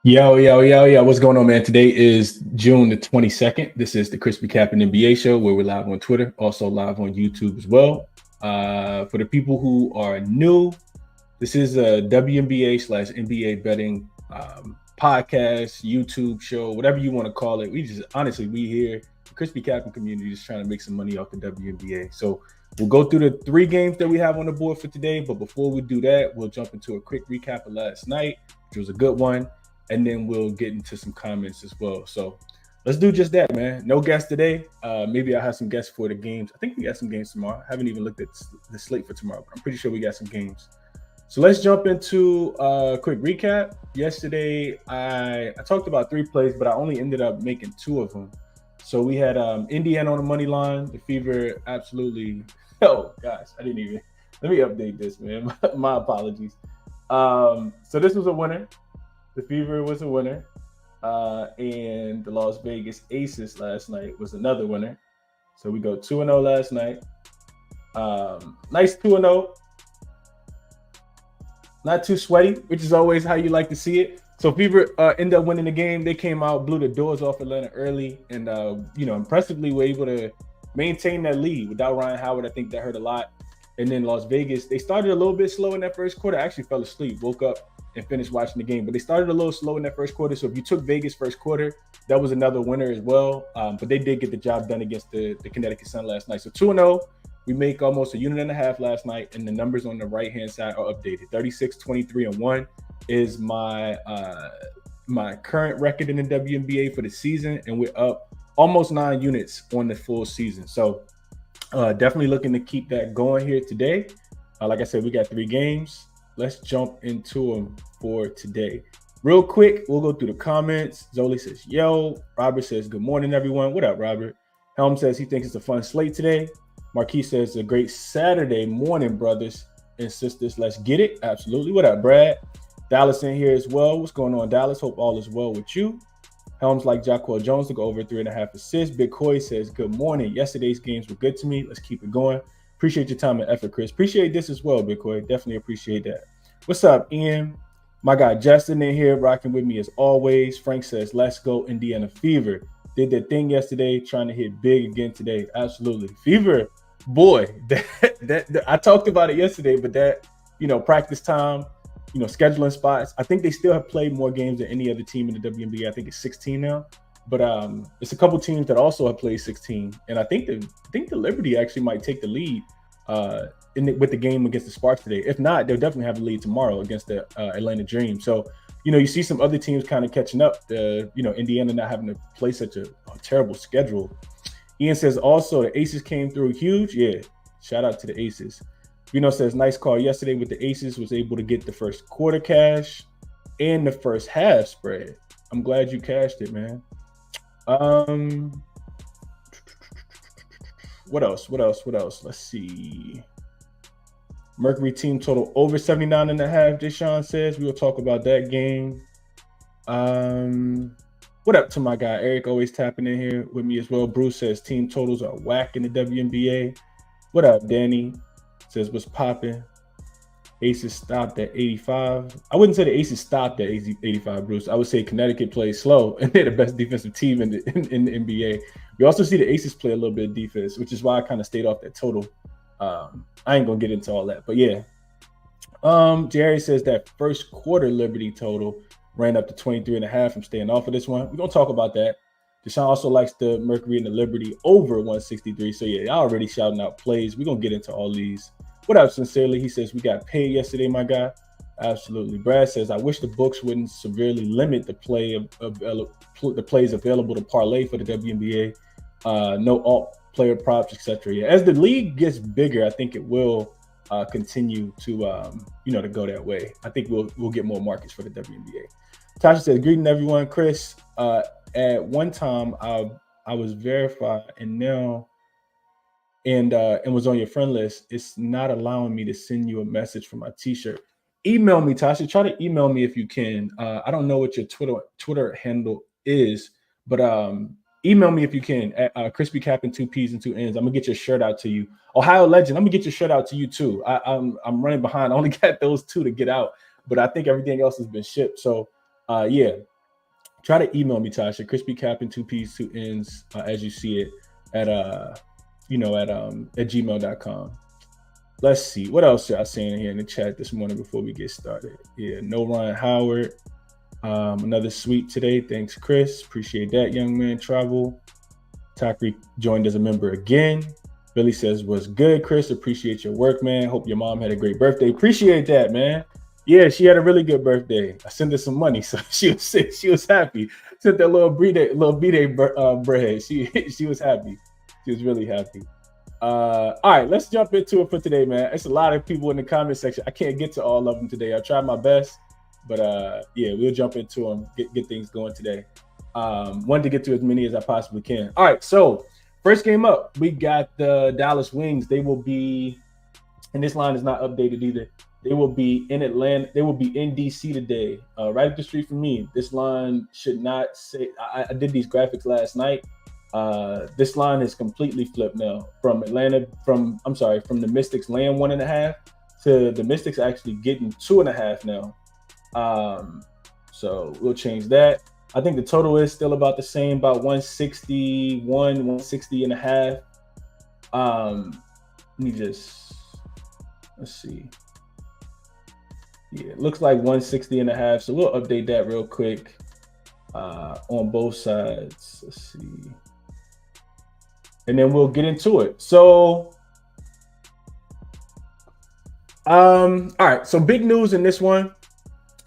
Yo. What's going on, man? Today is June the 22nd. This is the ChrisBeCappinn NBA Show, where we're live on Twitter, also live on YouTube as well. For the people who are new, this is a WNBA/NBA betting podcast, YouTube show, whatever you want to call it. We here, the ChrisBeCappinn Community, just trying to make some money off the WNBA. So we'll go through the 3 games that we have on the board for today. But before we do that, we'll jump into a quick recap of last night, which was a good one. And then we'll get into some comments as well. So let's do just that, man. No guests today. Maybe I'll have some guests for the games. I think we got some games tomorrow. I haven't even looked at the slate for tomorrow, but I'm pretty sure we got some games. So let's jump into a quick recap. Yesterday, I talked about 3 plays, but I only ended up making 2 of them. So we had Indiana on the money line. The Fever absolutely. Oh, gosh, I didn't even. Let me update this, man. My apologies. So this was a winner. The Fever was a winner, and the Las Vegas Aces last night was another winner. So we go 2-0 last night. Nice 2-0. Not too sweaty, which is always how you like to see it. So Fever ended up winning the game. They came out, blew the doors off Atlanta early, and impressively were able to maintain that lead without Ryan Howard. I think that hurt a lot. And then Las Vegas, they started a little bit slow in that first quarter. I actually fell asleep, woke up and finished watching the game. But they started a little slow in that first quarter. So if you took Vegas first quarter, that was another winner as well. But they did get the job done against the Connecticut Sun last night. So 2-0, we make almost 1.5 units last night. And the numbers on the right-hand side are updated. 36, 23, and 1 is my current record in the WNBA for the season. And we're up almost 9 units on the full season. So definitely looking to keep that going here today. Like I said, we got 3 games. Let's jump into them for today. Real quick, we'll go through the comments. Zoli says, yo. Robert says, good morning, everyone. What up, Robert? Helm says he thinks it's a fun slate today. Marquis says, a great Saturday morning, brothers and sisters. Let's get it. Absolutely. What up, Brad? Dallas in here as well. What's going on, Dallas? Hope all is well with you. Helms like Jacquel Jones to go over 3.5 assists. Big Coy says, good morning. Yesterday's games were good to me. Let's keep it going. Appreciate your time and effort, Chris. Appreciate this as well, Big Coy. Definitely appreciate that. What's up, Ian? My guy Justin in here rocking with me as always. Frank says, let's go Indiana Fever. Did their thing yesterday, trying to hit big again today. Absolutely. Fever, boy, that I talked about it yesterday, but that, practice time, scheduling spots. I think they still have played more games than any other team in the WNBA. I think it's 16 now. But it's a couple teams that also have played 16. And I think the Liberty actually might take the lead with the game against the Sparks today. If not, they'll definitely have the lead tomorrow against the Atlanta Dream. So, you see some other teams kind of catching up. Indiana not having to play such a terrible schedule. Ian says also the Aces came through huge. Yeah, shout out to the Aces. Says nice call yesterday with the Aces. Was able to get the first quarter cash and the first half spread. I'm glad you cashed it, man. What else? Let's see. Mercury team total over 79.5, Deshaun says. We'll talk about that game. What up to my guy Eric, always tapping in here with me as well. Bruce says team totals are whack in the WNBA. What up, Danny? Says what's popping. Aces stopped at 85. I wouldn't say the Aces stopped at 85, Bruce. I would say Connecticut plays slow, and they're the best defensive team in the NBA. We also see the Aces play a little bit of defense, which is why I kind of stayed off that total. I ain't going to get into all that. But, yeah. Jerry says that first quarter Liberty total ran up to 23.5. I'm staying off of this one. We're going to talk about that. Deshaun also likes the Mercury and the Liberty over 163. So, yeah, y'all already shouting out plays. We're going to get into all these. What up, Sincerely? He says, we got paid yesterday, my guy. Absolutely. Brad says, I wish the books wouldn't severely limit the the plays available to parlay for the WNBA. No alt player props, etc. Yeah. As the league gets bigger, I think it will continue to to go that way. I think we'll get more markets for the WNBA. Tasha says, greeting everyone. Chris, at one time I was verified and now and was on your friend list. It's not allowing me to send you a message for my t-shirt. Email me, Tasha. Try to email me if you can. I don't know what your Twitter handle is, but email me if you can at ChrisBeCappinn 2 P's and 2 N's. I'm gonna get your shirt out to you. Ohio Legend, I'm gonna get your shirt out to you too. I'm running behind. I only got those 2 to get out, but I think everything else has been shipped. So yeah, try to email me, Tasha. ChrisBeCappinn 2P's 2N's as you see it at at gmail.com. Let's see. What else are I saying here in the chat this morning before we get started? Yeah, no Ryan Howard. Another sweep today. Thanks, Chris. Appreciate that, young man. Travel. Takri joined as a member again. Billy says, "Was good, Chris. Appreciate your work, man. Hope your mom had a great birthday." Appreciate that, man. Yeah, she had a really good birthday. I sent her some money, so she was happy. Sent that little B-Day bread. She was happy. She was really happy. All right, let's jump into it for today, man. It's a lot of people in the comment section. I can't get to all of them today. I'll try my best, but yeah, we'll jump into them, get things going today. Wanted to get to as many as I possibly can. All right, so first game up, we got the Dallas Wings. They will be, and this line is not updated either. They will be in Atlanta. They will be in DC today, right up the street from me. This line should not say. I did these graphics last night. This line is completely flipped now from the Mystics laying 1.5 to the Mystics actually getting 2.5 now. So we'll change that. I think the total is still about the same, about 161, 160 and a half. Let's see. Yeah, it looks like 160 and a half. So we'll update that real quick on both sides. Let's see. And then we'll get into it. So, all right. So big news in this one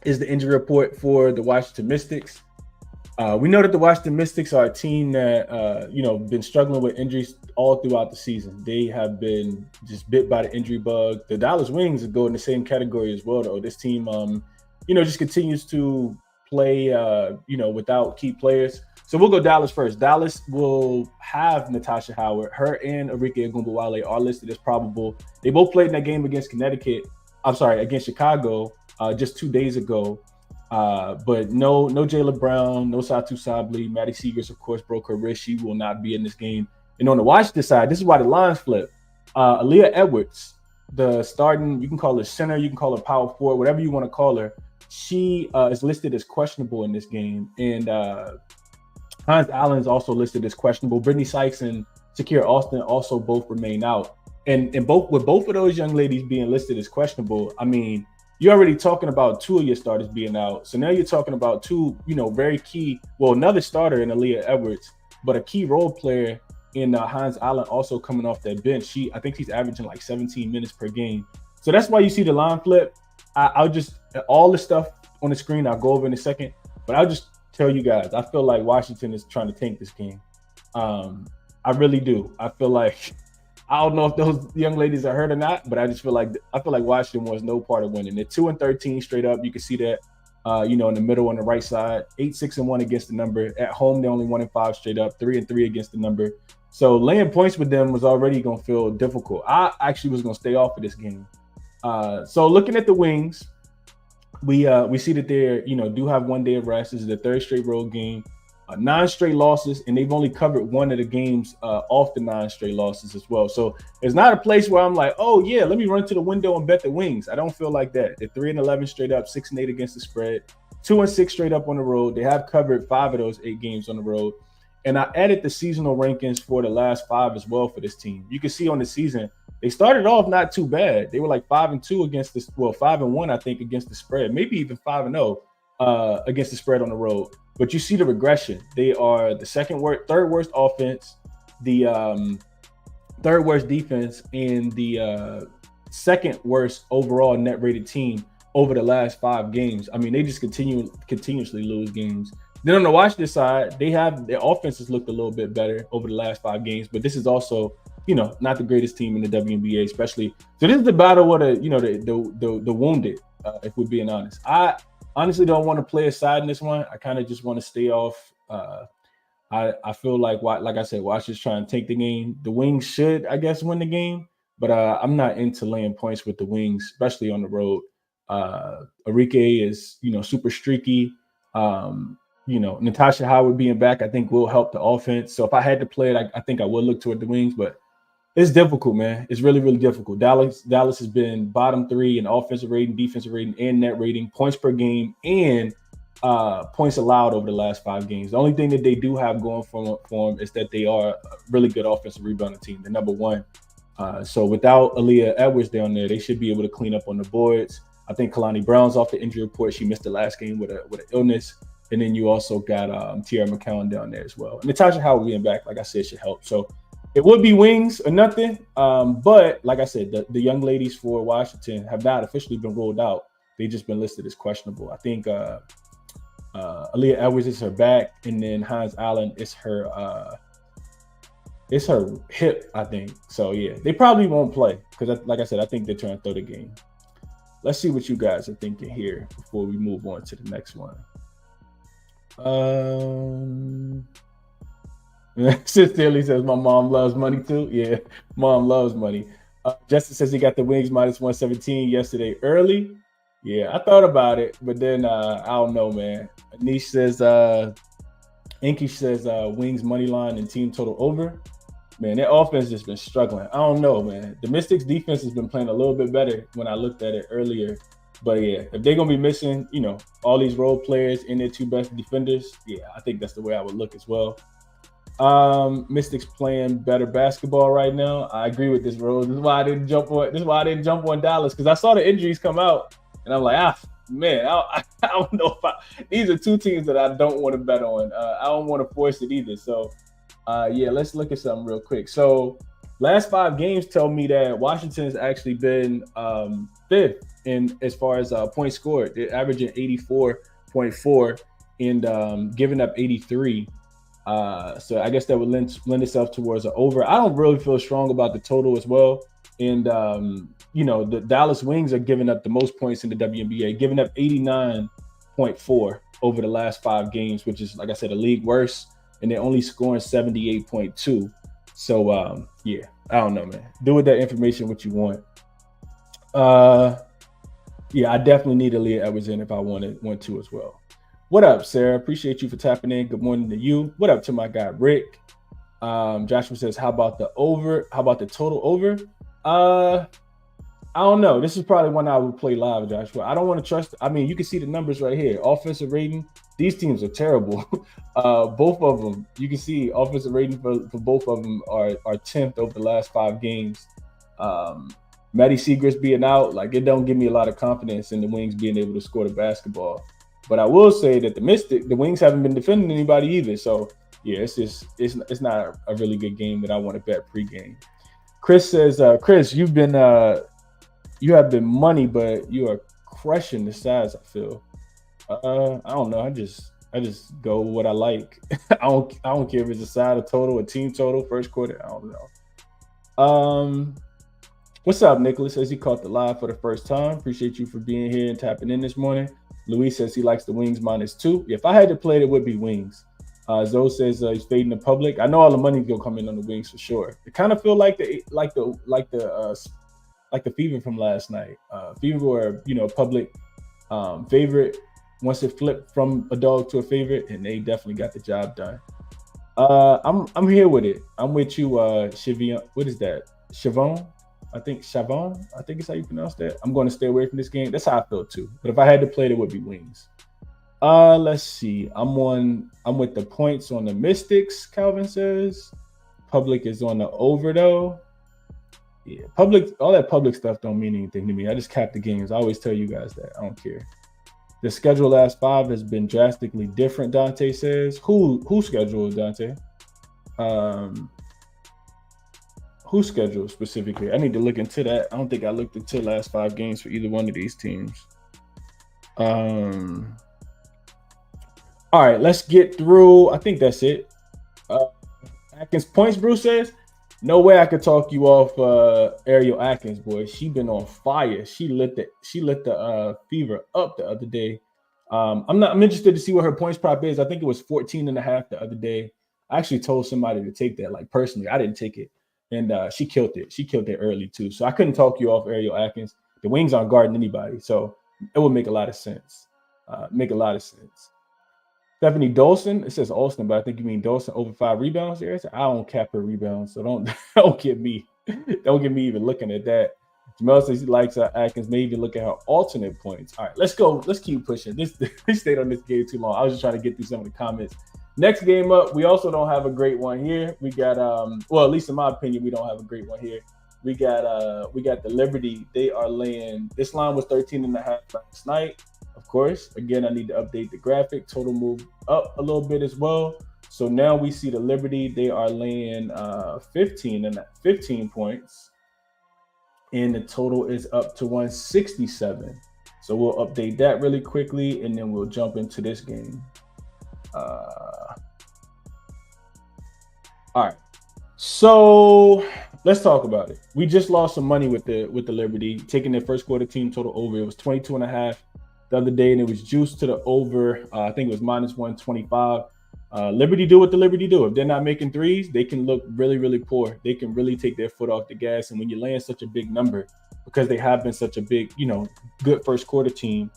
is the injury report for the Washington Mystics. We know that the Washington Mystics are a team that, been struggling with injuries all throughout the season. They have been just bit by the injury bug. The Dallas Wings go in the same category as well, though. This team, just continues to play, without key players. So we'll go Dallas first. Dallas will have Natasha Howard. Her and Arike Ogunbowale are listed as probable. They both played in that game against against Chicago just 2 days ago. But no Jayla Brown, no Satu Sabli. Maddie Seegers, of course, broke her wrist. She will not be in this game. And on the Washington side, this is why the lines flip. Aaliyah Edwards, the starting, you can call her center, you can call her power forward, whatever you want to call her. She is listed as questionable in this game. And Hans Allen is also listed as questionable. Brittany Sykes and Shakira Austin also both remain out. And with both of those young ladies being listed as questionable, I mean, you're already talking about two of your starters being out. So now you're talking about two, very key, another starter in Aaliyah Edwards, but a key role player in Hans Allen also coming off that bench. I think she's averaging like 17 minutes per game. So that's why you see the line flip. I'll just, all the stuff on the screen, I'll go over in a second, but I'll just tell you guys, I feel like Washington is trying to tank this game. I really do. I feel like, I don't know if those young ladies are hurt or not, but I feel like Washington wants no part of winning. They're 2-13 straight up. You can see that, in the middle on the right side, 8-6-1 against the number. At home, they're only 1-5 straight up, 3-3 against the number. So laying points with them was already going to feel difficult. I actually was going to stay off of this game. So looking at the Wings, we see that they do have 1 day of rest. This is the third straight road game. 9 straight losses, and they've only covered one of the games off the 9 straight losses as well. So it's not a place where I'm like, oh yeah, let me run to the window and bet the Wings. I don't feel like that. They're 3-11 straight up, 6-8 against the spread, 2-6 straight up on the road. They have covered 5 of those 8 games on the road. And I added the seasonal rankings for the last 5 as well for this team. You can see on the season, they started off not too bad. They were like 5-2 against this, 5-1, I think, against the spread, maybe even 5-0 against the spread on the road. But you see the regression. They are the third worst offense, the third worst defense, and the second worst overall net rated team over the last 5 games. I mean, they just continuously lose games. Then on the Washington side, their offenses looked a little bit better over the last 5 games, but this is also, not the greatest team in the WNBA, especially. So this is the battle of the wounded, if we're being honest. I honestly don't want to play a side in this one. I kind of just want to stay off. I feel like I said, Washington's trying to take the game. The Wings should, I guess, win the game, but I'm not into laying points with the Wings, especially on the road. Arike is, super streaky. Natasha Howard being back, I think will help the offense. So if I had to play it, I think I would look toward the Wings, but it's difficult, man. It's really, really difficult. Dallas has been bottom 3 in offensive rating, defensive rating, and net rating, points per game, and points allowed over the last 5 games. The only thing that they do have going for them is that they are a really good offensive rebounding team. They're number 1. So without Aaliyah Edwards down there, they should be able to clean up on the boards. I think Kalani Brown's off the injury report. She missed the last game with an illness. And then you also got Tierra McCowan down there as well. And Natasha Howard being back, like I said, should help. So it would be wings or nothing. But like I said, the young ladies for Washington have not officially been rolled out. They've just been listed as questionable. I think Aaliyah Edwards is her back, and then Hines Allen is her hip, I think. So yeah, they probably won't play because, like I said, I think they're trying to throw the game. Let's see what you guys are thinking here before we move on to the next one. Sincerely says my mom loves money too. Yeah, mom loves money. Justin says he got the Wings minus 117 yesterday early. Yeah, I thought about it, but then I don't know, man. Anish says, Inky says Wings money line and team total over. Man, their offense has been struggling. I don't know, man. The Mystics defense has been playing a little bit better when I looked at it earlier. But yeah, if they're gonna be missing, all these role players and their 2 best defenders, yeah, I think that's the way I would look as well. Mystics playing better basketball right now. I agree with this, Rose. This is why I didn't jump on Dallas, because I saw the injuries come out. And I'm like, man, I don't know these are 2 teams that I don't want to bet on. I don't want to force it either. So, yeah, let's look at something real quick. So, last 5 games tell me that Washington's actually been 5th in as far as points scored. They're averaging 84.4 and giving up 83. So I guess that would lend itself towards an over. I don't really feel strong about the total as well. And the Dallas Wings are giving up the most points in the WNBA, giving up 89.4 over the last 5 games, which is, like I said, a league worst. And they're only scoring 78.2. So, yeah, I don't know, man. Do with that information what you want. Yeah, I definitely need Aaliyah Edwards in if I want to as well. What up, Sarah? Appreciate you for tapping in. Good morning to you. What up to my guy, Rick? Joshua says, how about the over? How about the total over? I don't know. This is probably one I would play live, Joshua. I don't want to trust. I mean, you can see the numbers right here. Offensive rating. These teams are terrible. Both of them. You can see offensive rating for both of them are 10th over the last 5 games. Maddie Segrist being out, like, it don't give me a lot of confidence in the Wings being able to score the basketball. But I will say that the Wings haven't been defending anybody either. So yeah, it's not a really good game that I want to bet pregame. Chris says, Chris, you have been money, but you are crushing the sides, I feel. I don't know. I just go with what I like. I don't care if it's a side, a total, a team total, first quarter. I don't know. What's up, Nicholas? Says he caught the live for the first time. Appreciate you for being here and tapping in this morning. Luis says he likes the Wings -2. If I had to play it, it would be Wings. Zoe says he's fading the public. I know all the money's gonna come in on the Wings for sure. It kind of feel like the Fever from last night. Fever were public favorite once it flipped from a dog to a favorite, and they definitely got the job done. I'm here with it. I'm with you, Chivion. What is that? Chavon? I think Chavon. I think it's how you pronounce that. I'm going to stay away from this game. That's how I feel too. But if I had to play it, it would be Wings. Let's see. I'm with the points on the Mystics, Calvin says. Public is on the over though. Yeah, all that public stuff don't mean anything to me. I just cap the games. I always tell you guys that. I don't care. The schedule last 5 has been drastically different, Dante says. Who's schedule, Dante? Who's schedule specifically? I need to look into that. I don't think I looked into the last 5 games for either one of these teams. All right, let's get through. I think that's it. Atkins points, Bruce says. No way I could talk you off Ariel Atkins, boy. She been on fire. She lit the Fever up the other day. I'm interested to see what her points prop is. I think it was 14.5 the other day. I actually told somebody to take that, like personally. I didn't take it. And she killed it. She killed it early too. So I couldn't talk you off Ariel Atkins. The Wings aren't guarding anybody. So it would make a lot of sense. Stephanie Dolson, it says Austin, but I think you mean Dolson over 5 rebounds there. I don't cap her rebounds, so don't get me even looking at that. Jamel says he likes Atkins. May even look at her alternate points. All right, let's go. Let's keep pushing. We stayed on this game too long. I was just trying to get through some of the comments. Next game up, we also don't have a great one here. We got well, at least in my opinion, we don't have a great one here. We got the Liberty. They are laying, this line was 13.5 last night. Of course, again, I need to update the graphic. Total move up a little bit as well. So now we see the Liberty, they are laying 15 points. And the total is up to 167. So we'll update that really quickly, and then we'll jump into this game. All right. So let's talk about it. We just lost some money with the Liberty, taking their first quarter team total over. It was 22.5 the other day, and it was juiced to the over. I think it was minus 125. Liberty do what the Liberty do. If they're not making threes, they can look really, really poor. They can really take their foot off the gas. And when you land such a big number, because they have been such a big, good first quarter team,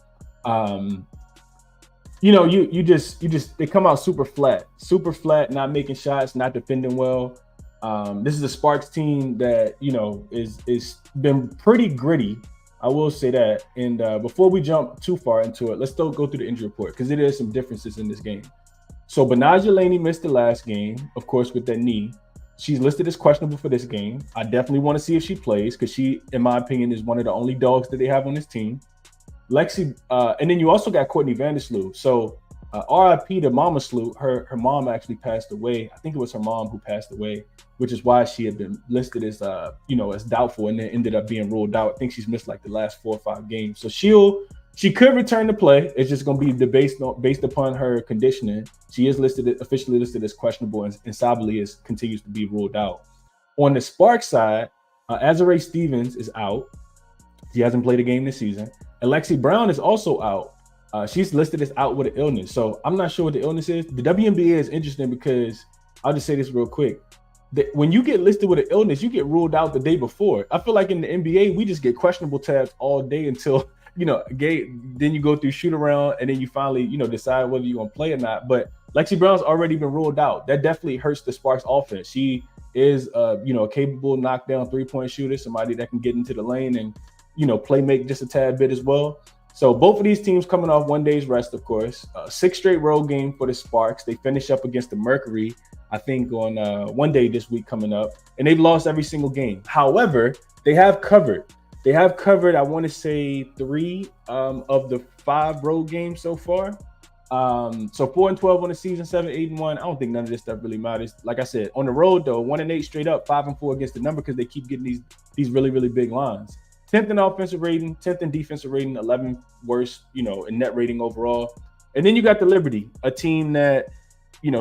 you just they come out super flat, not making shots, not defending well. This is a Sparks team that is been pretty gritty. I will say that. And before we jump too far into it, let's still go through the injury report because there is some differences in this game. So Benaja Laney missed the last game, of course, with that knee. She's listed as questionable for this game. I definitely want to see if she plays because she, in my opinion, is one of the only dogs that they have on this team. Lexi, and then you also got Courtney Vandersloot. So RIP to Mama Sloot. Her mom actually passed away. I think it was her mom who passed away, which is why she had been listed as as doubtful and then ended up being ruled out. I think she's missed like the last 4 or 5 games. So she could return to play. It's just going to be based upon her conditioning. She is officially listed as questionable, and Sabali continues to be ruled out. On the Sparks side, Azarae Stevens is out. She hasn't played a game this season. Alexi Brown is also out. She's listed as out with an illness. So I'm not sure what the illness is. The WNBA is interesting because I'll just say this real quick. When you get listed with an illness, you get ruled out the day before. I feel like in the NBA, we just get questionable tabs all day until then you go through shoot around and then you finally, decide whether you want to play or not. But Lexi Brown's already been ruled out. That definitely hurts the Sparks offense. She is, a capable knockdown 3-point shooter, somebody that can get into the lane and, play make just a tad bit as well. So both of these teams coming off 1 day's rest, of course. 6 straight road game for the Sparks. They finish up against the Mercury, I think, on 1 day this week coming up. And they've lost every single game. However, they have covered. I want to say 3 of the 5 road games so far. So 4-12 on the season, 7-8-1. I don't think none of this stuff really matters. Like I said, on the road though, 1-8 straight up, 5-4 against the number because they keep getting these really, really big lines. 10th in offensive rating, 10th in defensive rating, 11th worst, in net rating overall. And then you got the Liberty, a team that,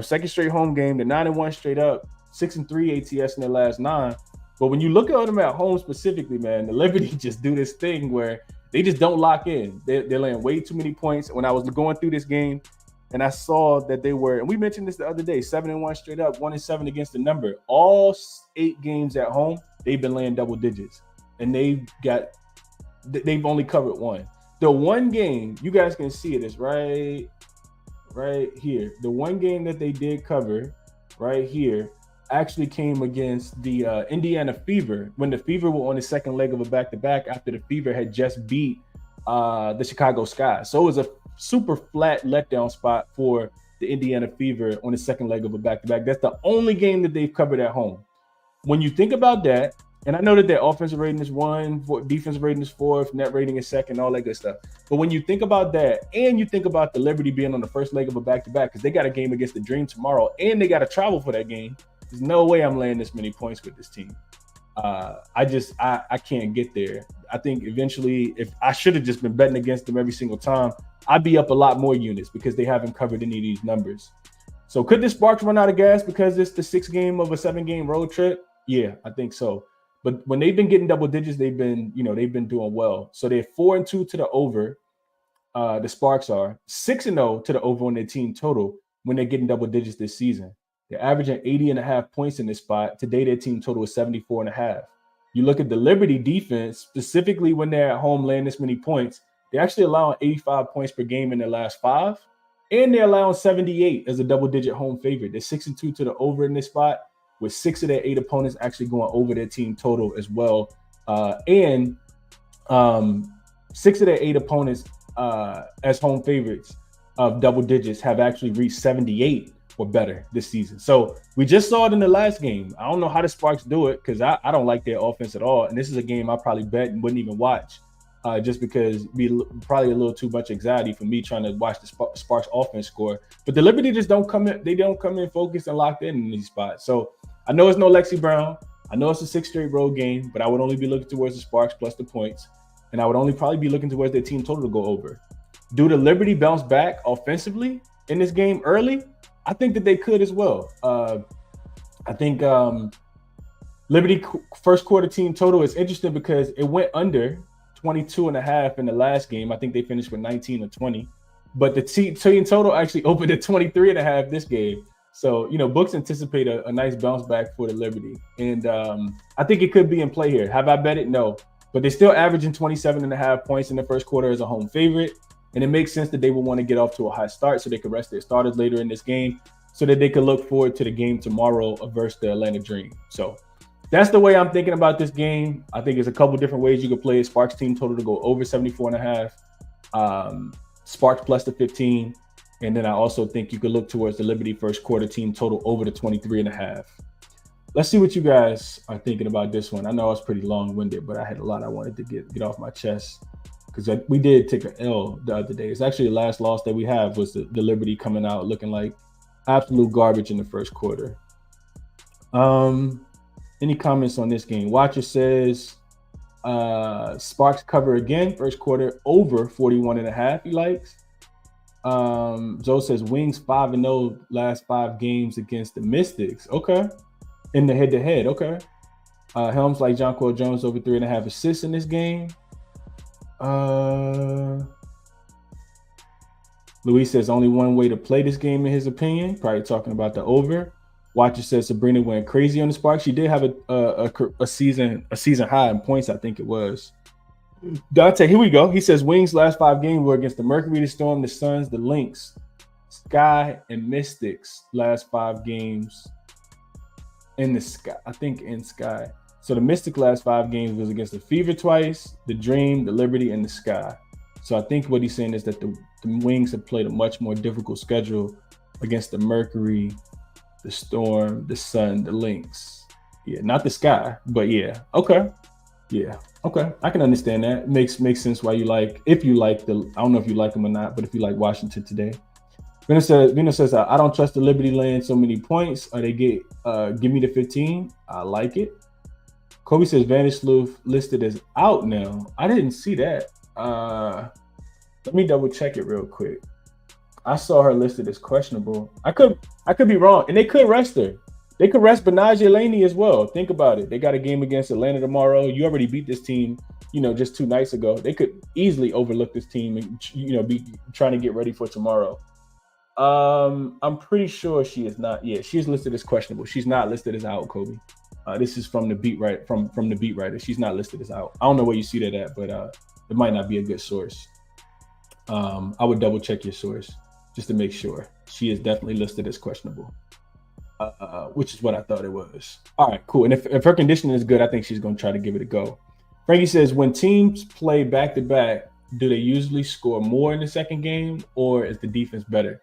second straight home game, they're 9-1 straight up, 6-3 ATS in their last 9. But when you look at them at home specifically, man, the Liberty just do this thing where they just don't lock in. They're laying way too many points. When I was going through this game and I saw that they were, and we mentioned this the other day, 7-1 straight up, 1-7 against the number. All 8 games at home, they've been laying double digits. And they've only covered 1. The one game, you guys can see it, is right here. The one game that they did cover right here actually came against the Indiana Fever when the Fever were on the second leg of a back-to-back after the Fever had just beat the Chicago Sky. So it was a super flat letdown spot for the Indiana Fever on the second leg of a back-to-back. That's the only game that they've covered at home. When you think about that, and I know that their offensive rating is 1, defensive rating is 4th, net rating is 2nd, all that good stuff. But when you think about that, and you think about the Liberty being on the first leg of a back-to-back, because they got a game against the Dream tomorrow, and they got to travel for that game, there's no way I'm laying this many points with this team. I can't get there. I think eventually, if I should have just been betting against them every single time, I'd be up a lot more units because they haven't covered any of these numbers. So could the Sparks run out of gas because it's the 6th game of a 7-game road trip? Yeah, I think so. But when they've been getting double digits, they've been doing well. So they're 4-2 to the over. The Sparks are 6-0 to the over on their team total when they're getting double digits this season. They're averaging 80.5 points in this spot. Today, their team total is 74.5. You look at the Liberty defense, specifically when they're at home laying this many points, they're actually allowing 85 points per game in their last 5. And they're allowing 78 as a double-digit home favorite. They're 6-2 to the over in this spot, with 6 of their 8 opponents actually going over their team total as well. And Um, 6 of their 8 opponents as home favorites of double digits have actually reached 78 or better this season. So we just saw it in the last game. I don't know how the Sparks do it because I don't like their offense at all. And this is a game I probably bet and wouldn't even watch just because it'd be probably a little too much anxiety for me trying to watch the Sparks offense score. But the Liberty just don't come in. They don't come in focused and locked in these spots. So I know it's no Lexi Brown. I know it's a 6 straight road game, but I would only be looking towards the Sparks plus the points. And I would only probably be looking towards their team total to go over. Do the Liberty bounce back offensively in this game early? I think that they could as well. I think Liberty first quarter team total is interesting because it went under 22.5 in the last game. I think they finished with 19 or 20. But the team total actually opened at 23.5 this game. So, books anticipate a nice bounce back for the Liberty. And I think it could be in play here. Have I bet it? No. But they're still averaging 27.5 points in the first quarter as a home favorite. And it makes sense that they would want to get off to a high start so they could rest their starters later in this game so that they could look forward to the game tomorrow versus the Atlanta Dream. So that's the way I'm thinking about this game. I think there's a couple different ways you could play it. Sparks team total to go over 74.5. Sparks plus the 15. And then I also think you could look towards the Liberty first quarter team total over the 23.5. Let's see what you guys are thinking about this one. I know I was pretty long-winded, but I had a lot I wanted to get off my chest because we did take an L the other day. It's actually the last loss that we have was the Liberty coming out looking like absolute garbage in the first quarter. Any comments on this game? Watcher says Sparks cover again, first quarter over 41.5 he likes. Joe says Wings 5-0 last 5 games against the Mystics. Okay. In the head-to-head, okay. Helms like Jonquel Jones over 3.5 assists in this game. Luis says only one way to play this game in his opinion. Probably talking about the over. Watcher says Sabrina went crazy on the Sparks. She did have a season high in points, I think it was. Dante, here we go. He says Wings last 5 games were against the Mercury, the Storm, the Suns, the Lynx, Sky, and Mystics. Last 5 games. In the Sky, I think in Sky. So the Mystic last 5 games was against the Fever twice, the Dream, the Liberty, and the Sky. So I think what he's saying is that the Wings have played a much more difficult schedule against the Mercury, the Storm, the Sun, the Lynx. Yeah, not the Sky, but yeah. Okay. Yeah. Okay. I can understand that. Makes sense why you like, if you like I don't know if you like them or not, but if you like Washington today. Vina says, I don't trust the Liberty laying so many points. They give me the 15. I like it. Kobe says Vanish Sleuth listed as out now. I didn't see that. Let me double check it real quick. I saw her listed as questionable. I could be wrong. And they could rest her. They could rest Benaje Laney as well. Think about it. They got a game against Atlanta tomorrow. You already beat this team, just 2 nights ago. They could easily overlook this team and, be trying to get ready for tomorrow. I'm pretty sure she is not. Yeah, she's listed as questionable. She's not listed as out, Kobe. This is from the beat from the beat writer. She's not listed as out. I don't know where you see that at, but it might not be a good source. I would double check your source just to make sure. She is definitely listed as questionable, which is what I thought it was. All right, cool. And if her conditioning is good, I think she's going to try to give it a go. Frankie says, when teams play back-to-back, do they usually score more in the second game, or is the defense better?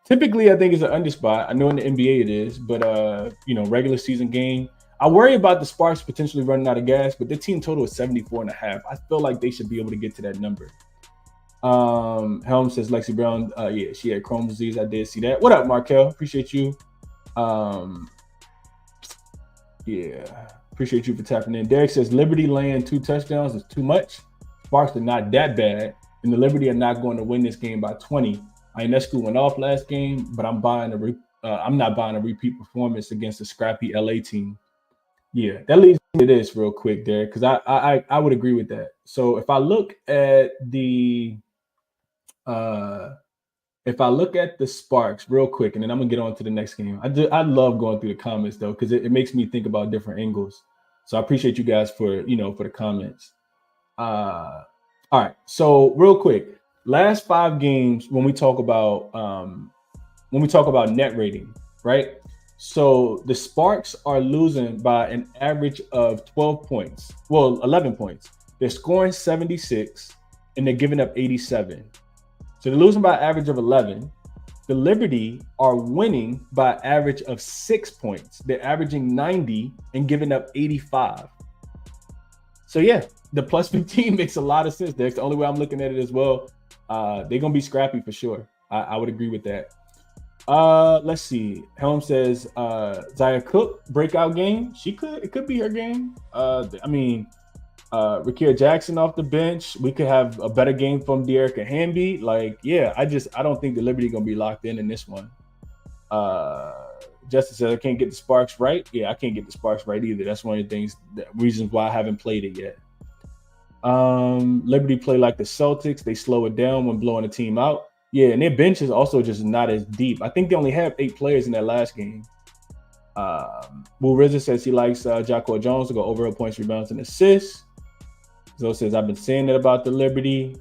Typically, I think it's an under spot. I know in the NBA it is, but regular season game, I worry about the Sparks potentially running out of gas, but their team total is 74.5. I feel like they should be able to get to that number. Helm says Lexi Brown, yeah, she had Crohn's disease. I did see that. What up, Markel? Appreciate you. Yeah, appreciate you for tapping in. Derek says Liberty laying 2 touchdowns is too much. Sparks are not that bad, and the Liberty are not going to win this game by 20. Ionescu went off last game, but I'm not buying a repeat performance against a scrappy LA team. Yeah, that leads me to this real quick, Derek, because I would agree with that. So if I look at the Sparks real quick, and then I'm gonna get on to the next game. I love going through the comments though, because it makes me think about different angles. So I appreciate you guys for the comments. All right, so real quick. Last 5 games, when we talk about net rating, right? So the Sparks are losing by an average of 12 points. Well, 11 points. They're scoring 76 and they're giving up 87. So they're losing by an average of 11. The Liberty are winning by an average of 6 points. They're averaging 90 and giving up 85. So yeah, the plus 15 makes a lot of sense. That's the only way I'm looking at it as well. They're going to be scrappy for sure. I would agree with that. Let's see. Helm says Zaya Cook breakout game. It could be her game. Rakia Jackson off the bench. We could have a better game from De'Erica Hamby. Like, yeah, I don't think the Liberty gonna be locked in this one. Justin says I can't get the sparks right. Yeah, I can't get the sparks right either. That's one of the reasons why I haven't played it yet. Liberty play like the Celtics. They slow it down when blowing a team out. Yeah, and their bench is also just not as deep. I think they only have 8 players in that last game. Will Rizzo says he likes Jacko Jones to go over points, rebounds, and assists. Zoe says, I've been saying that about the Liberty.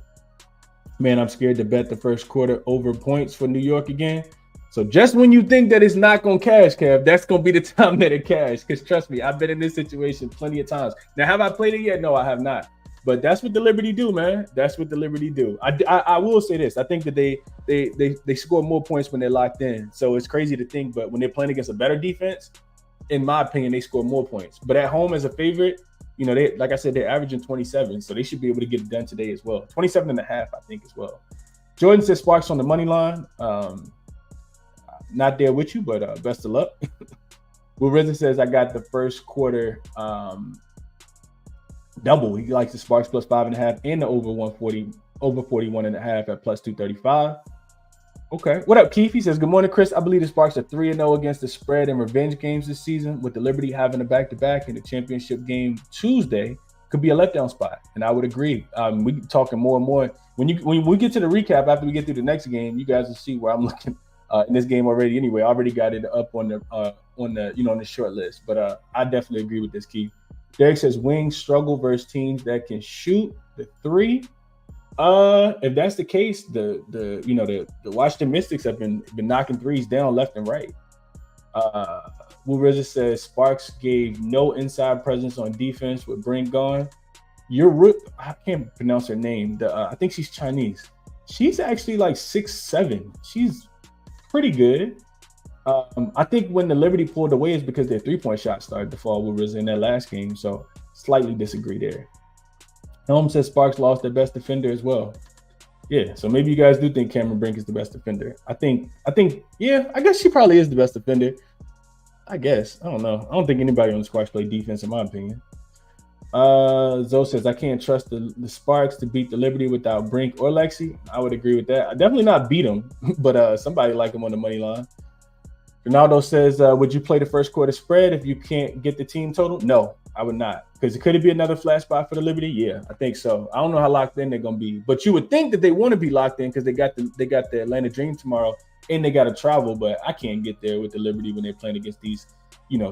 Man, I'm scared to bet the first quarter over points for New York again. So just when you think that it's not going to cash, Kev, that's going to be the time that it cash. Because trust me, I've been in this situation plenty of times. Now, have I played it yet? No, I have not. But that's what the Liberty do, man. That's what the Liberty do. I will say this. I think that they score more points when they're locked in. So it's crazy to think, but when they're playing against a better defense, in my opinion, they score more points. But at home as a favorite, you know, they, like I said, they're averaging 27, so they should be able to get it done today as well. 27 and a half, I think, as well. Jordan says Sparks on the money line. Not there with you, but best of luck. Will Rizzo says I got the first quarter double. He likes the Sparks plus 5.5 and the over 140, over 41.5 at plus 235. Okay. What up, Keith? He says, good morning, Chris. I believe the Sparks are 3-0 against the spread and revenge games this season, with the Liberty having a back-to-back in the championship game Tuesday. Could be a letdown spot, and I would agree. We talking more and more. When we get to the recap after we get through the next game, you guys will see where I'm looking in this game already. Anyway, I already got it up on the on the short list, but I definitely agree with this, Keith. Derek says wings struggle versus teams that can shoot the three. If that's the case, the Washington Mystics have been knocking threes down left and right. Will Rizzo says Sparks gave no inside presence on defense with Brink gone. I can't pronounce her name. I think she's Chinese. She's actually like 6'7". She's pretty good. I think when the Liberty pulled away is because their 3-point shot started to fall with Rizzo in that last game. So slightly disagree there. Helm says Sparks lost their best defender as well. Yeah, so maybe you guys do think Cameron Brink is the best defender. I think, yeah, I guess she probably is the best defender. I guess. I don't know. I don't think anybody on the Sparks play defense, in my opinion. Zoe says, I can't trust the Sparks to beat the Liberty without Brink or Lexi. I would agree with that. I definitely not beat them, but somebody like them on the money line. Ronaldo says, would you play the first quarter spread if you can't get the team total? No, I would not. Because could it be another flash spot for the Liberty? Yeah, I think so. I don't know how locked in they're going to be. But you would think that they want to be locked in because they got the Atlanta Dream tomorrow and they got to travel. But I can't get there with the Liberty when they're playing against these,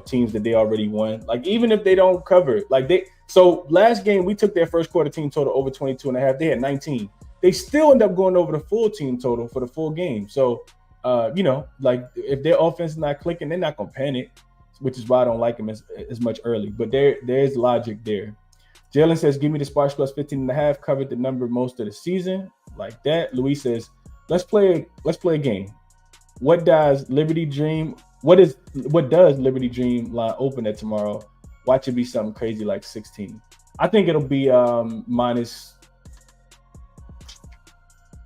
teams that they already won. Like, even if they don't cover it. So last game, we took their first quarter team total over 22.5. They had 19. They still end up going over the full team total for the full game. So, if their offense is not clicking, they're not going to panic, which is why I don't like them as much early. But there's logic there. Jalen says, give me the Sparks plus 15.5, covered the number most of the season. Like that. Luis says, let's play a game. What does Liberty Dream line open at tomorrow? Watch it be something crazy like 16. I think it'll be minus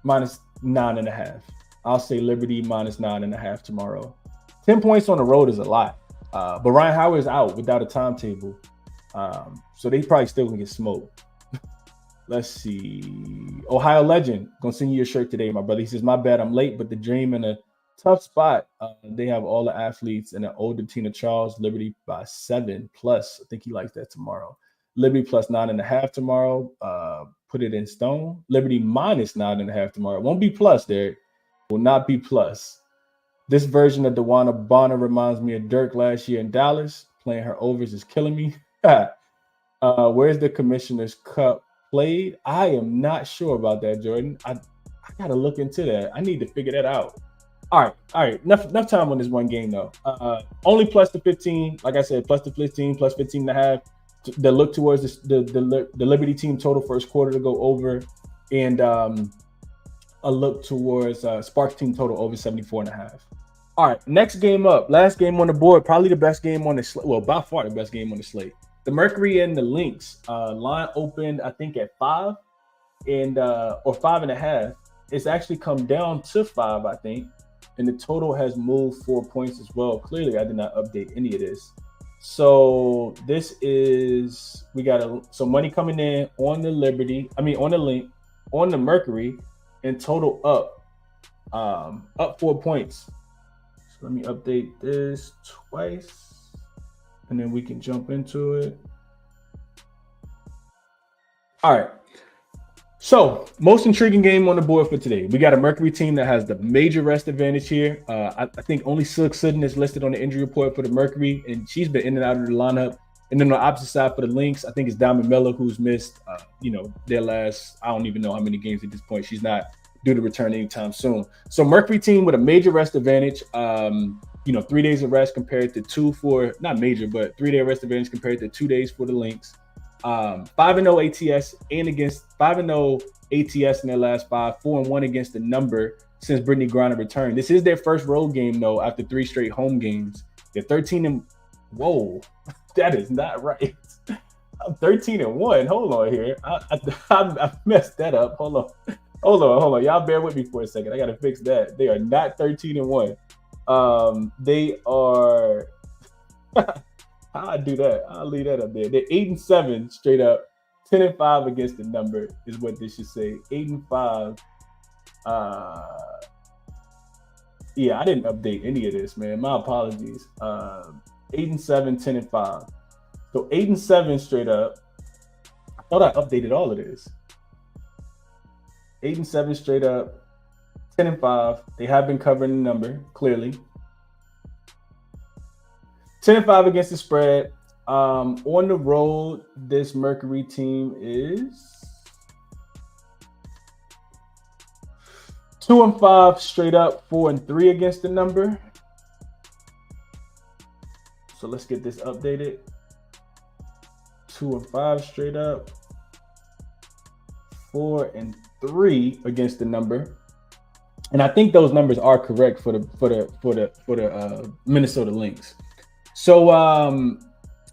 9.5. I'll say Liberty minus 9.5 tomorrow. 10 points on the road is a lot. But Ryan Howard is out without a timetable. So they probably still gonna get smoked. Let's see. Ohio Legend, gonna send you your shirt today, my brother. He says, my bad, I'm late, but the Dream in a tough spot. They have all the athletes and an older Tina Charles. Liberty by 7+. I think he likes that tomorrow. Liberty plus 9.5 tomorrow. Put it in stone. Liberty minus 9.5 tomorrow. It won't be plus, Derek. Will not be plus. This version of DeWanna Bonner reminds me of Dirk last year in Dallas. Playing her overs is killing me. Where's the Commissioner's Cup played? I am not sure about that, Jordan. I got to look into that. I need to figure that out. All right. Enough time on this one game, though. Only plus the 15. Like I said, plus the 15, plus 15.5. that look towards the Liberty team total first quarter to go over, and a look towards Sparks team total over 74.5. All right, next game up, last game on the board, probably the best game on the slate. Well, by far the best game on the slate. The Mercury and the Lynx line opened, I think, at 5 and or 5.5. It's actually come down to 5, I think, and the total has moved 4 points as well. Clearly, I did not update any of this. So this is, we got some money coming in on the Liberty. I mean, on the Link, on the Mercury, and total up 4 points. So let me update this twice, and then we can jump into it. All right. So, most intriguing game on the board for today. We got a Mercury team that has the major rest advantage here. I think only Silk Sudden is listed on the injury report for the Mercury, and she's been in and out of the lineup. And then on the opposite side for the Lynx, I think it's Diamond Miller, who's missed, their last, I don't even know how many games at this point. She's not due to return anytime soon. So, Mercury team with a major rest advantage. 3 days of rest compared to 2 for, not major, but 3-day rest advantage compared to 2 days for the Lynx. 5-0 ATS and against 5-0 ATS in their last 5, 4-1 against the number since Brittany Griner returned. This is their first road game though after 3 straight home games. They're 13 and whoa, that is not right. I'm 13-1. Hold on here. I messed that up. Hold on. Y'all bear with me for a second. I gotta fix that. They are not 13-1. They are. How I do that? I'll leave that up there. They're 8-7 straight up, 10-5 against the number is what this should say. 8-5. Yeah, I didn't update any of this, man. My apologies. 8-7, 10-5. So 8-7 straight up. I thought I updated all of this. 8-7 straight up, 10-5. They have been covering the number clearly. 10-5 against the spread. On the road, this Mercury team is 2-5 straight up, 4-3 against the number. So let's get this updated. 2-5 straight up, 4-3 against the number. And I think those numbers are correct for the Minnesota Lynx. So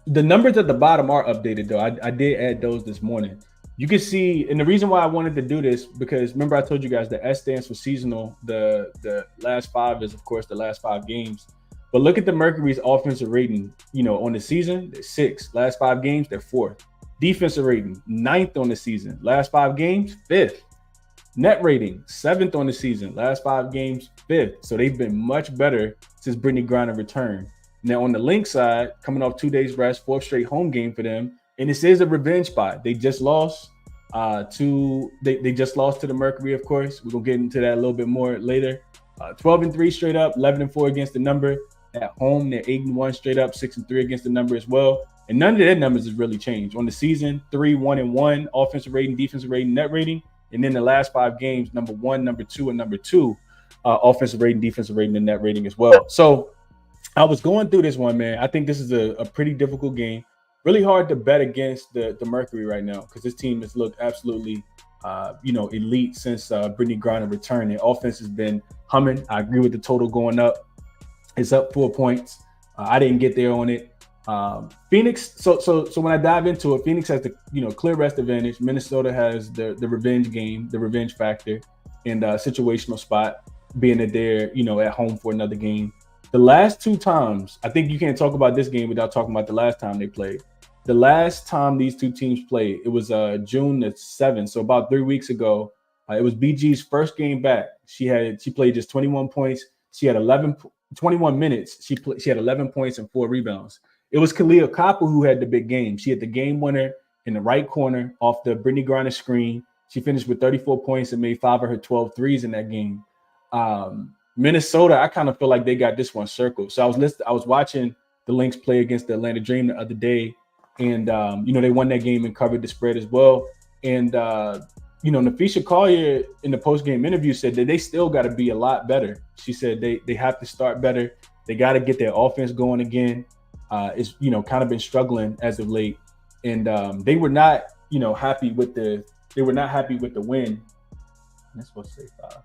the numbers at the bottom are updated though. I did add those this morning. You can see, and the reason why I wanted to do this, because remember I told you guys the S stands for seasonal. The last 5 is of course the last 5 games. But look at the Mercury's offensive rating. On the season, they're 6th. Last 5 games, they're 4th. Defensive rating, 9th on the season. Last 5 games, 5th. Net rating, 7th on the season. Last 5 games, 5th. So they've been much better since Brittany Griner returned. Now on the Lynx side, coming off 2 days rest, 4th straight home game for them, and this is a revenge spot. They just lost they just lost to the Mercury, of course. We're gonna get into that a little bit more later. 12-3 straight up, 11-4 against the number. At home, they're 8-1 straight up, 6-3 against the number as well. And none of their numbers has really changed. On the season, 3-1-1 offensive rating, defensive rating, net rating, and then the last 5 games, number 1, number 2, and number 2, offensive rating, defensive rating, and net rating as well. So I was going through this one, man. I think this is a pretty difficult game. Really hard to bet against the Mercury right now because this team has looked absolutely, elite since Brittany Griner returned. Their offense has been humming. I agree with the total going up. It's up 4 points. I didn't get there on it. Phoenix. So when I dive into it, Phoenix has the clear rest advantage. Minnesota has the revenge game, the revenge factor, and situational spot, being that they're at home for another game. The last 2 times, I think you can't talk about this game without talking about the last time they played. The last time these 2 teams played, it was June the 7th. So about 3 weeks ago, it was BG's first game back. She played just 21 points. She had 21 minutes. She had 11 points and 4 rebounds. It was Kalia Kappa who had the big game. She had the game winner in the right corner off the Brittany Griner screen. She finished with 34 points and made 5 of her 12 threes in that game. Minnesota, I kind of feel like they got this one circled. So I was watching the Lynx play against the Atlanta Dream the other day, and they won that game and covered the spread as well. And Nafisha Collier in the post-game interview said that they still got to be a lot better. She said they have to start better. They got to get their offense going again. It's kind of been struggling as of late. and they were not, happy with the win. That's supposed to say 5.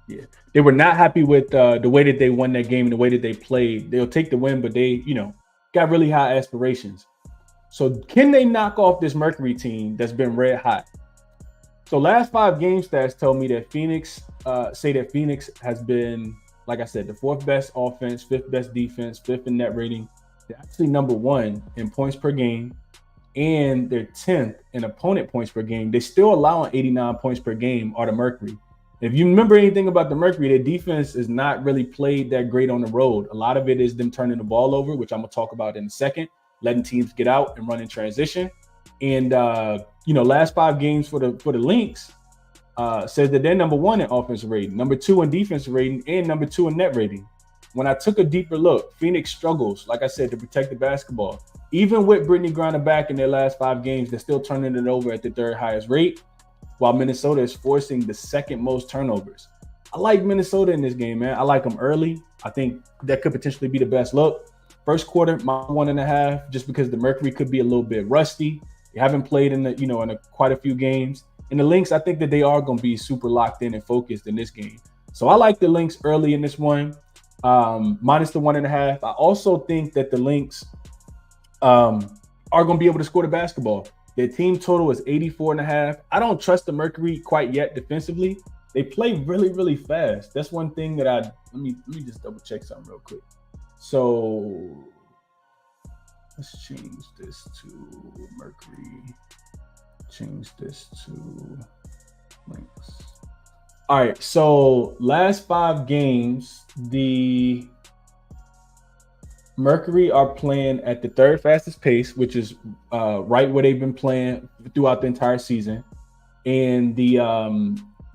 Yeah, they were not happy with the way that they won that game and the way that they played. They'll take the win, but they, got really high aspirations. So can they knock off this Mercury team that's been red hot? So last 5 game stats tell me that Phoenix has been, like I said, the 4th best offense, 5th best defense, 5th in net rating. They're actually number 1 in points per game, and they're 10th in opponent points per game. They're still allowing 89 points per game are the Mercury. If you remember anything about the Mercury, their defense is not really played that great on the road. A lot of it is them turning the ball over, which I'm going to talk about in a second, letting teams get out and run in transition. And, last 5 games for the Lynx says that they're number 1 in offensive rating, number 2 in defensive rating, and number 2 in net rating. When I took a deeper look, Phoenix struggles, like I said, to protect the basketball. Even with Brittany Griner back in their last 5 games, they're still turning it over at the 3rd highest rate, while Minnesota is forcing the 2nd most turnovers. I like Minnesota in this game, man. I like them early. I think that could potentially be the best look. First quarter, my 1.5, just because the Mercury could be a little bit rusty. They haven't played in quite a few games. And the Lynx, I think that they are going to be super locked in and focused in this game. So I like the Lynx early in this one, minus the 1.5. I also think that the Lynx are going to be able to score the basketball. Their team total is 84.5. I don't trust the Mercury quite yet defensively. They play really, really fast. That's one thing that let me just double check something real quick. So let's change this to Mercury. Change this to Lynx. All right, so last 5 games, the Mercury are playing at the 3rd fastest pace, which is right where they've been playing throughout the entire season. And the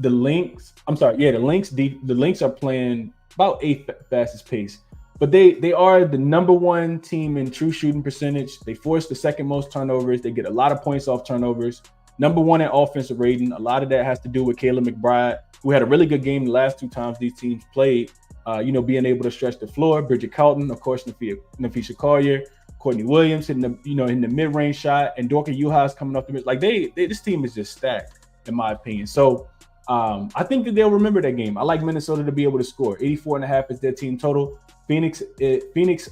Lynx, the Lynx are playing about 8th fastest pace. But they are the number 1 team in true shooting percentage. They force the 2nd most turnovers. They get a lot of points off turnovers. Number 1 in offensive rating. A lot of that has to do with Kayla McBride, who had a really good game the last 2 times these teams played. Being able to stretch the floor. Bridget Carlton, of course, Nafisha Collier, Courtney Williams hitting the mid-range shot, and Dorka Juhas coming off the mid. Like this team is just stacked, in my opinion. So I think that they'll remember that game. I like Minnesota to be able to score. 84.5 is their team total. Phoenix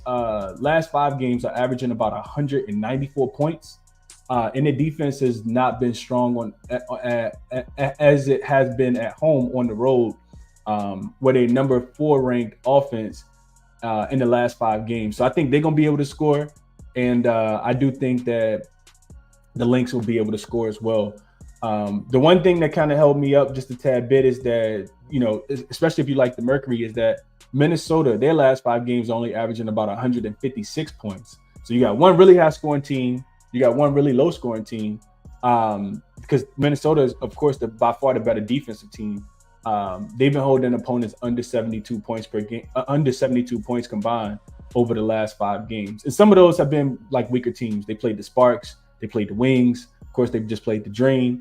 last 5 games are averaging about 194 points. And the defense has not been strong as it has been at home on the road, where they're number 4 ranked offense in the last 5 games. So I think they're going to be able to score. And I do think that the Lynx will be able to score as well. The one thing that kind of held me up just a tad bit is that, especially if you like the Mercury, is that Minnesota, their last 5 games only averaging about 156 points. So you got one really high scoring team. You got one really low scoring team, because Minnesota is, of course, by far the better defensive team. They've been holding opponents under 72 points per game, under 72 points combined over the last 5 games. And some of those have been like weaker teams. They played the Sparks, they played the Wings. Of course, they've just played the Dream.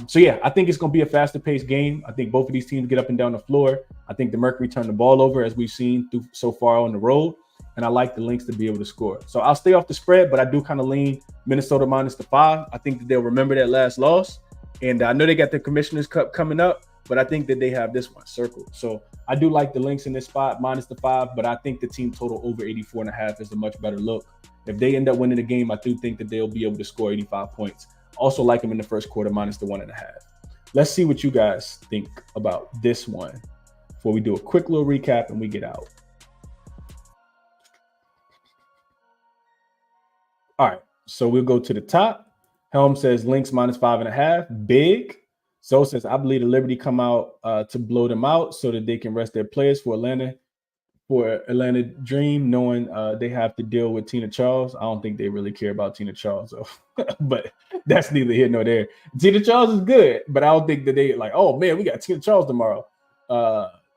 So yeah, I think it's going to be a faster paced game. I think both of these teams get up and down the floor. I think the Mercury turn the ball over, as we've seen so far on the road. And I like the Lynx to be able to score. So I'll stay off the spread, but I do kind of lean Minnesota minus the 5. I think that they'll remember that last loss. And I know they got the Commissioner's Cup coming up, but I think that they have this one circled. So I do like the Lynx in this spot, minus the 5, but I think the team total over 84.5 is a much better look. If they end up winning the game, I do think that they'll be able to score 85 points. Also like them in the first quarter, minus the 1.5. Let's see what you guys think about this one before we do a quick little recap and we get out. All right, so we'll go to the top. Helm says Lynx minus 5.5, big. Zoe says, I believe the Liberty come out to blow them out so that they can rest their players for Atlanta Dream, knowing they have to deal with Tina Charles. I don't think they really care about Tina Charles, though. But that's neither here nor there. Tina Charles is good, but I don't think that they like, oh man, we got Tina Charles tomorrow.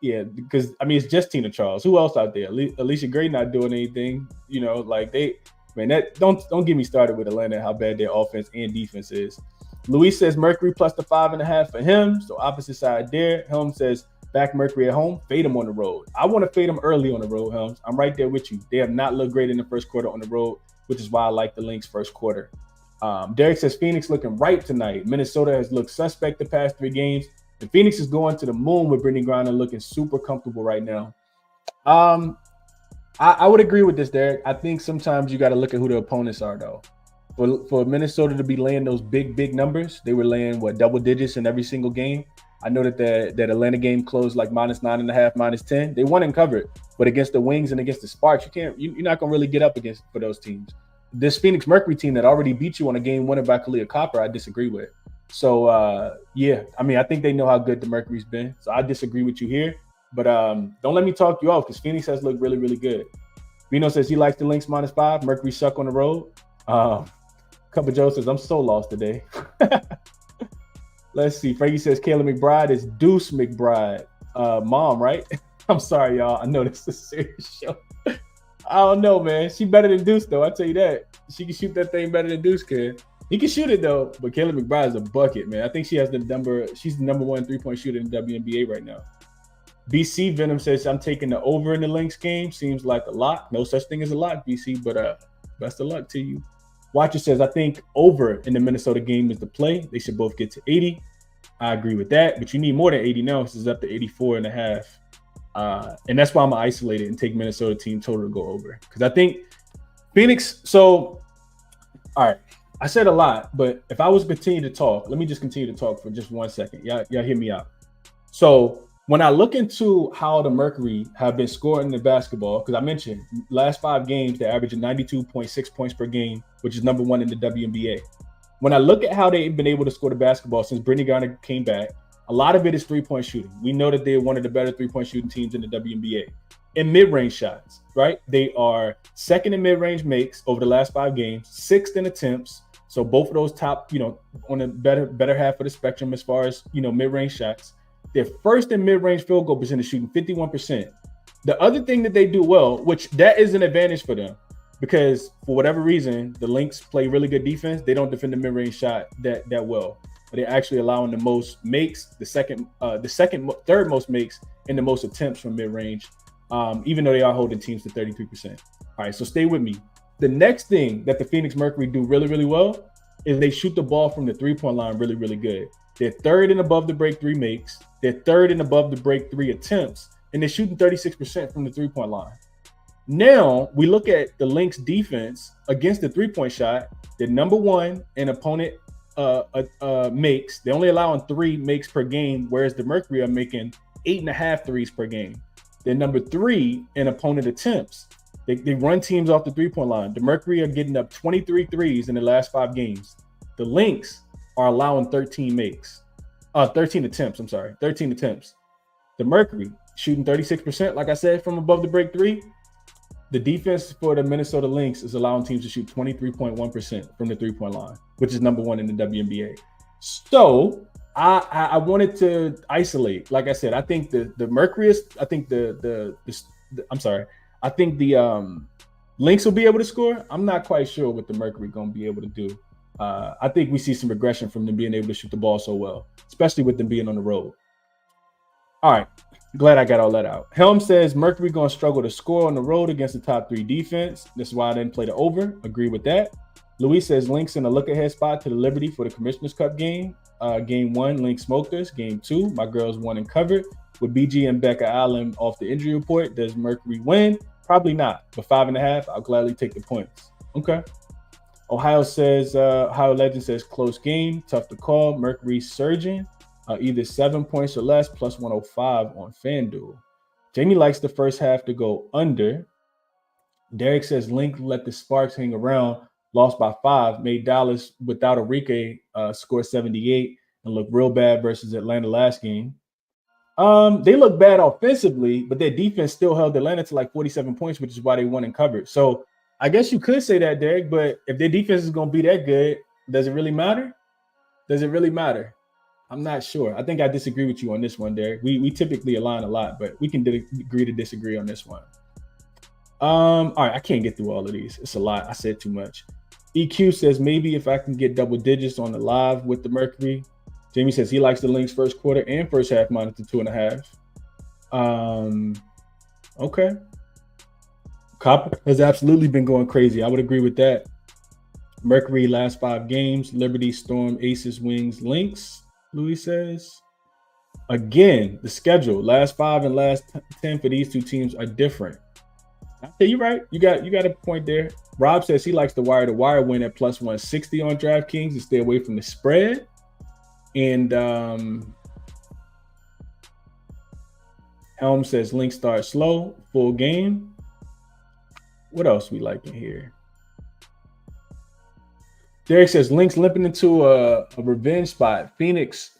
Yeah, because I mean, it's just Tina Charles. Who else out there? Alicia Gray not doing anything. Don't get me started with Atlanta, how bad their offense and defense is. Luis says Mercury plus the 5.5 for him. So opposite side there. Helm says back Mercury at home, fade them on the road. I want to fade them early on the road, Helms. I'm right there with you. They have not looked great in the first quarter on the road. which is why I like the Lynx first quarter. Derek says Phoenix looking right tonight. Minnesota has looked suspect the past 3 games. And Phoenix is going to the moon with Brittany Griner looking super comfortable right now. I would agree with this, Derek. I think sometimes you got to look at who the opponents are, though. For Minnesota to be laying those big numbers, they were laying double digits in every single game. I know that that Atlanta game closed like -9.5, -10. They won and covered, but against the Wings and against the Sparks, you're not gonna really get up against for those teams. This Phoenix Mercury team that already beat you on a game winner by Kalia Copper, I disagree with. So yeah, I mean, I think they know how good the Mercury's been. So I disagree with you here. But don't let me talk you off because Phoenix has looked really, really good. Vino says he likes the Lynx -5. Mercury suck on the road. Cup of Joe says, I'm so lost today. Let's see. Frankie says Kayla McBride is Deuce McBride. Mom, right? I'm sorry, y'all. I know this is a serious show. I don't know, man. She better than Deuce, though. I tell you that. She can shoot that thing better than Deuce can. He can shoot it, though. But Kayla McBride is a bucket, man. I think she's the number 1 3-point shooter in the WNBA right now. BC Venom says, I'm taking the over in the Lynx game. Seems like a lot. No such thing as a lot, BC, but best of luck to you. Watcher says, I think over in the Minnesota game is the play. They should both get to 80. I agree with that, but you need more than 80 now. This is up to 84.5. And that's why I'm going to isolate it and take Minnesota team total to go over. Because I think Phoenix, so, all right, I said a lot, but if I was to continue to talk, let me just continue to talk for just 1 second. Y'all hear me out. So when I look into how the Mercury have been scoring the basketball, because I mentioned last 5 games, they're averaging 92.6 points per game, which is number 1 in the WNBA. When I look at how they've been able to score the basketball since Brittany Griner came back, a lot of it is 3-point shooting. We know that they're one of the better 3-point shooting teams in the WNBA. In mid-range shots, right? They are second in mid-range makes over the last 5 games, 6th in attempts. So both of those top, on the better half of the spectrum as far as, mid-range shots. They're first in mid-range field goal percentage, shooting 51%. The other thing that they do well, which that is an advantage for them, because for whatever reason, the Lynx play really good defense. They don't defend the mid-range shot that well. But they're actually allowing the most makes, third most makes, and the most attempts from mid-range, even though they are holding teams to 33%. All right, so stay with me. The next thing that the Phoenix Mercury do really, really well is they shoot the ball from the 3-point line really, really good. They're third and above the break 3 makes. They're third and above the break 3 attempts, and they're shooting 36% from the 3-point line. Now we look at the Lynx defense against the 3-point shot. They're number 1 in opponent makes. They're only allowing 3 makes per game, whereas the Mercury are making 8.5 threes per game. They're number 3 in opponent attempts. They run teams off the 3-point line. The Mercury are getting up 23 threes in the last 5 games. The Lynx are allowing 13 attempts. The Mercury shooting 36%, like I said, from above the break 3. The defense for the Minnesota Lynx is allowing teams to shoot 23.1% from the 3-point line, which is number 1 in the WNBA. So I wanted to isolate. Like I said, I think the Mercury is, I think I think the Lynx will be able to score. I'm not quite sure what the Mercury going to be able to do. I think we see some regression from them being able to shoot the ball so well, especially with them being on the road. All right. Glad I got all that out. Helm says Mercury going to struggle to score on the road against the top 3 defense. This is why I didn't play the over. Agree with that. Luis says Lynx in a look-ahead spot to the Liberty for the Commissioner's Cup game. Game 1, Lynx smoked us. Game 2, my girls won and covered. With BG and Becca Allen off the injury report, does Mercury win? Probably not, but 5.5, I'll gladly take the points. Okay. Ohio Legend says close game, tough to call. Mercury surging. Either 7 points or less, plus 105 on FanDuel. Jamie likes the first half to go under. Derek says Link let the Sparks hang around, lost by 5, made Dallas without Enrique score 78 and look real bad versus Atlanta last game. They look bad offensively, but their defense still held Atlanta to like 47 points, which is why they won and covered. So I guess you could say that, Derek, but if their defense is going to be that good, does it really matter? Does it really matter? I'm not sure. I think I disagree with you on this one, Derek. We typically align a lot, but we can agree to disagree on this one. All right, I can't get through all of these. It's a lot. I said too much. EQ says maybe if I can get double digits on the live with the Mercury. Jamie says he likes the Lynx first quarter and first half minus the 2.5. Okay. Copper has absolutely been going crazy. I would agree with that. Mercury last 5 games. Liberty, Storm, Aces, Wings, Lynx. Louis says. Again, the schedule, last 5 and last 10 for these two teams are different. Okay, you're right. You got a point there. Rob says he likes the wire-to-wire win at plus 160 on DraftKings to stay away from the spread. And Helm says Lynx start slow, full game. What else we like in here? Derek says Lynx limping into a revenge spot. Phoenix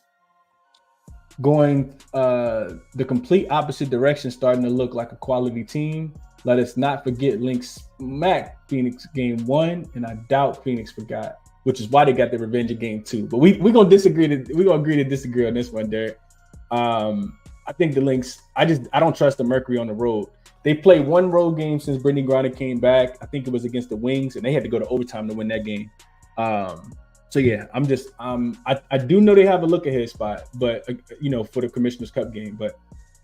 going the complete opposite direction, starting to look like a quality team. Let us not forget Lynx smacked Phoenix game 1, and I doubt Phoenix forgot, which is why they got the revenge in game 2. But we're gonna disagree. We're gonna agree to disagree on this one, Derek. I think the Lynx. I don't trust the Mercury on the road. They played one road game since Brittany Griner came back. I think it was against the Wings, and they had to go to overtime to win that game. So yeah, I do know they have a look ahead spot, but for the Commissioner's Cup game. But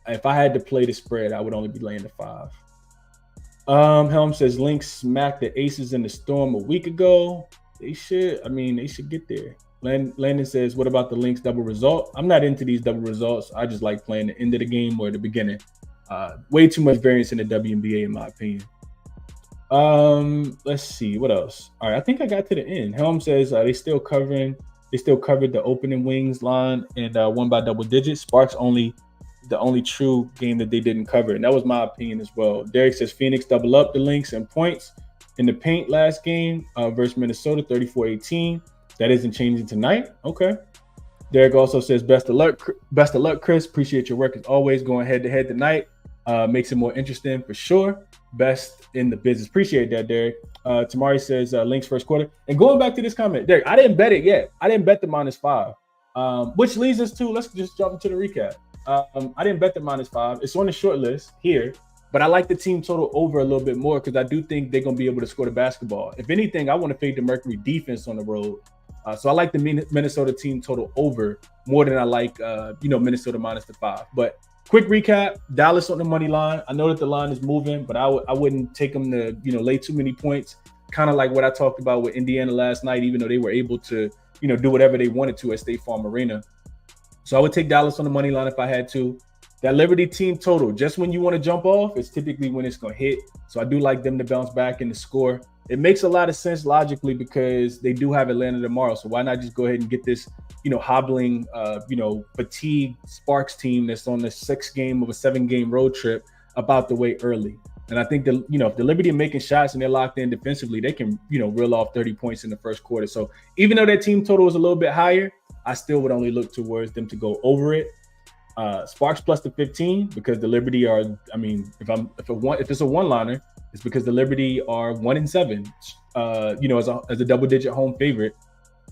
if I had to play the spread, I would only be laying the 5. Helm says Lynx smacked the Aces in the Storm a week ago. They should get there. Landon says, what about the Lynx double result? I'm not into these double results. I just like playing the end of the game or the beginning. Way too much variance in the WNBA, in my opinion. Let's see what else. All right, I think I got to the end. Helm says they still covered the opening Wings line and won by double digits. Sparks the only true game that they didn't cover, and that was my opinion as well. Derek says Phoenix double up the Lynx in points in the paint last game versus Minnesota, 34-18. That isn't changing tonight. Okay. Derek also says best of luck, Chris. Appreciate your work as always. Going head to head tonight makes it more interesting for sure. Best in the business. Appreciate that, Derek. Tamari says Lynx first quarter. And going back to this comment, Derek, I didn't bet it yet. I didn't bet the -5, which leads us to, let's just jump into the recap. I didn't bet the -5. It's on the short list here, but I like the team total over a little bit more because I do think they're going to be able to score the basketball. If anything, I want to fade the Mercury defense on the road. So I like the Minnesota team total over more than I like, Minnesota -5. But quick recap, Dallas on the money line. I know that the line is moving, but I wouldn't take them to, lay too many points. Kind of like what I talked about with Indiana last night, even though they were able to, do whatever they wanted to at State Farm Arena. So I would take Dallas on the money line if I had to. That Liberty team total, just when you want to jump off, it's typically when it's going to hit. So I do like them to bounce back in the score. It makes a lot of sense logically because they do have Atlanta tomorrow. So why not just go ahead and get this, hobbling, fatigued Sparks team that's on the 6th game of a 7-game road trip about the way early. And I think if the Liberty are making shots and they're locked in defensively, they can, reel off 30 points in the first quarter. So even though that team total is a little bit higher, I still would only look towards them to go over it. Sparks plus the 15 because the Liberty are. If it's a one-liner, it's because the Liberty are 1-7. As a double-digit home favorite,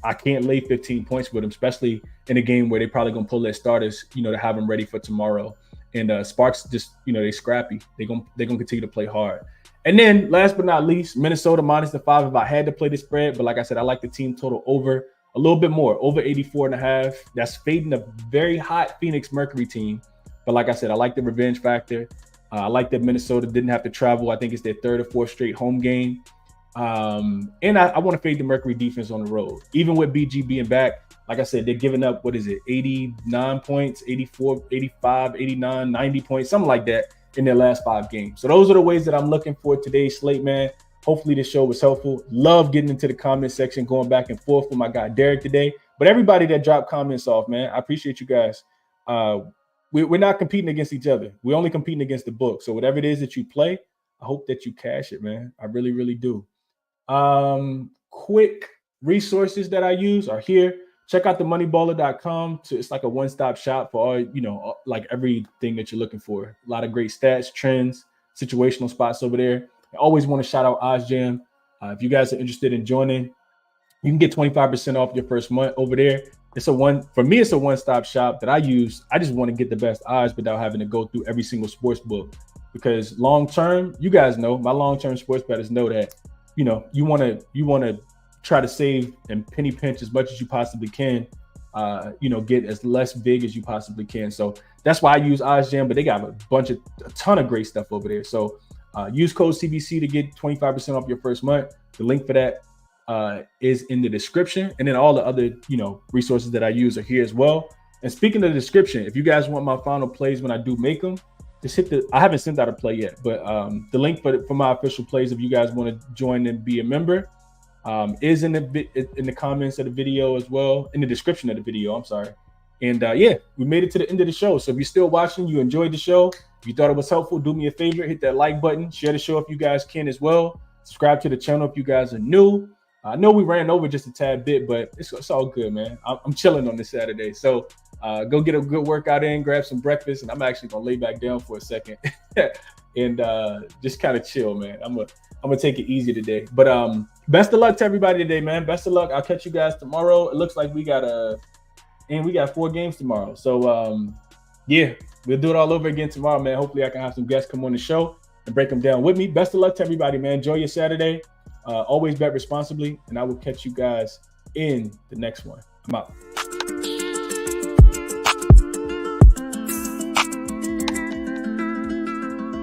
I can't lay 15 points with them, especially in a game where they're probably gonna pull their starters, to have them ready for tomorrow. And Sparks just, they scrappy. They're gonna continue to play hard. And then last but not least, Minnesota -5 if I had to play the spread. But like I said, I like the team total over a little bit more, over 84.5. That's fading a very hot Phoenix Mercury team. But like I said, I like the revenge factor. I like that Minnesota didn't have to travel. I think it's their 3rd or 4th straight home game. And I want to fade the Mercury defense on the road. Even with BG being back, like I said, they're giving up, 89 points, 84, 85, 89, 90 points, something like that in their last 5 games. So those are the ways that I'm looking for today's slate, man. Hopefully this show was helpful. Love getting into the comment section, going back and forth with my guy Derek today. But everybody that dropped comments off, man, I appreciate you guys. We're not competing against each other. We're only competing against the book. So whatever it is that you play, I hope that you cash it, man. I really, really do. Quick resources that I use are here. Check out themoneyballer.com. It's like a one-stop shop for all, like everything that you're looking for. A lot of great stats, trends, situational spots over there. I always want to shout out OzJam. If you guys are interested in joining, you can get 25% off your first month over there. It's a one-stop shop that I use. I just want to get the best odds without having to go through every single sports book. Because long-term, you guys know, my long-term sports bettors know that, you want to try to save and penny pinch as much as you possibly can, get as less big as you possibly can. So that's why I use OzJam, but they got a ton of great stuff over there. So Use code CBC to get 25% off your first month. The link for that is in the description, and then all the other resources that I use are here as well. And speaking of the description, if you guys want my final plays when I do make them, just hit the. I haven't sent out a play yet, but the link for my official plays, if you guys want to join and be a member, is in the comments of the video as well, in the description of the video. I'm sorry. And yeah, we made it to the end of the show. So if you're still watching, you enjoyed the show, if you thought it was helpful, do me a favor, hit that like button, share the show if you guys can as well. Subscribe to the channel if you guys are new. I know we ran over just a tad bit, but it's all good, man. I'm chilling on this Saturday. So go get a good workout in, grab some breakfast, and I'm actually going to lay back down for a second and just kind of chill, man. I'm gonna take it easy today. But best of luck to everybody today, man. Best of luck. I'll catch you guys tomorrow. It looks like we got 4 games tomorrow. So yeah, we'll do it all over again tomorrow, man. Hopefully I can have some guests come on the show and break them down with me. Best of luck to everybody, man. Enjoy your Saturday. Always bet responsibly, and I will catch you guys in the next one. I'm out.